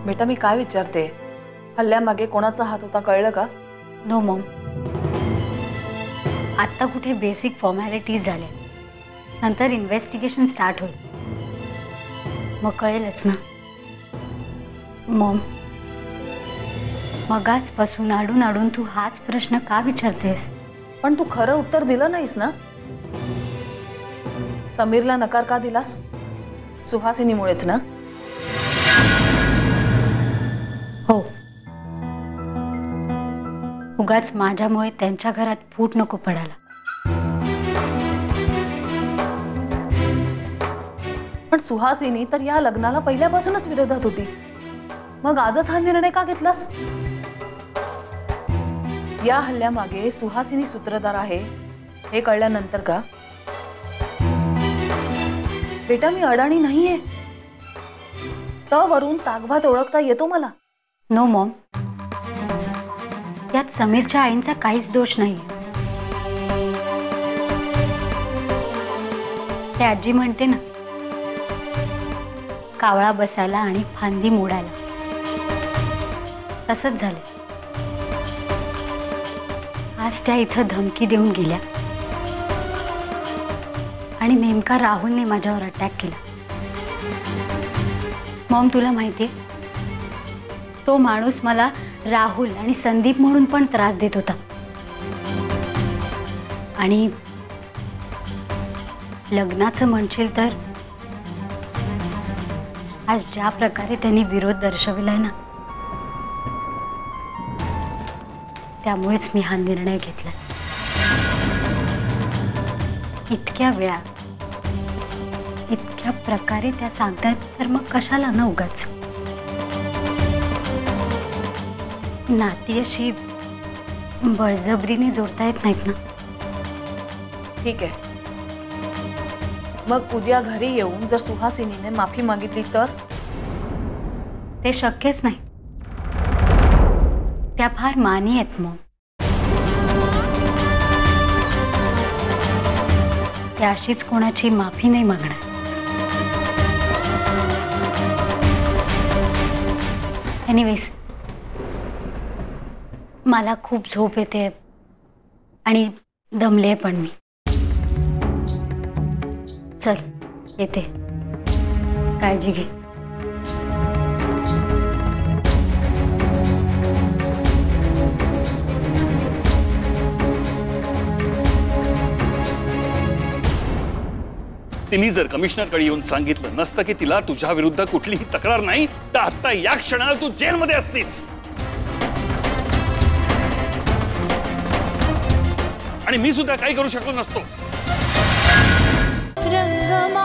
बेटा मी काय विचारते, हल्ल्यामागे कोणाचा हात होता कळलं का? नो मॉम, आता कुठे बेसिक फॉर्मॅलिटीज झाल्या, नंतर इन्व्हेस्टिगेशन स्टार्ट होईल, मग कळेलच ना. मॉम, मगाचपासून अडून अडून तू हाच प्रश्न का विचारतेस? पण तू खरं उत्तर दिलं नाहीस ना. समीरला नकार का दिलास? सुहासिनीमुळेच ना. हो, उगाच माझ्यामुळे त्यांच्या घरात फूट नको पडायला. पण सुहासिनी तर या लग्नाला पहिल्यापासूनच विरोधात होती, मग आजच हा निर्णय का घेतलास? या हल्ल्यामागे सुहासिनी सूत्रधार आहे हे कळल्यानंतर का? बेटा मी अडाणी नाहीये, वरून ताकभात ओळखता येतो मला. नो मॉम, यात समीरच्या आईंचा काहीच दोष नाही. ते आजी म्हणते ना, कावळा बसायला आणि फांदी मोडायला, तसंच झालं. आज त्या इथं धमकी देऊन गेल्या आणि नेमका राहुलने माझ्यावर अटॅक केला. मॉम, तुला माहितीये, तो माणूस मला राहुल आणि संदीप म्हणून पण त्रास देत होता. आणि लग्नाचं म्हणशील तर आज ज्या प्रकारे त्यांनी विरोध दर्शविलाय ना, त्यामुळेच मी हा निर्णय घेतला. इतक्या वेळा इतक्या प्रकारे त्या सांगतात, तर मग कशाला ना उगाच. नाती अशी बळजबरीने जोडता येत नाहीत ना. ठीक आहे, मग उद्या घरी येऊन जर सुहासिनीने माफी मागितली तर? ते शक्यच नाही. त्या फार मानी आहेत मग. त्या अशीच कोणाची माफी नाही मागणार. एनिवेज, मला खूप झोप येते आणि दमले पण मी. चल येते, काळजी घे. तिने जर कमिशनरकडे येऊन सांगितलं नसतं की तिला तुझ्या विरुद्ध कुठलीही तक्रार नाही, तर आता या क्षणाला तू जेलमध्ये असतीस. आणि मी सुद्धा काही करू शकलो नसतो. रंगमा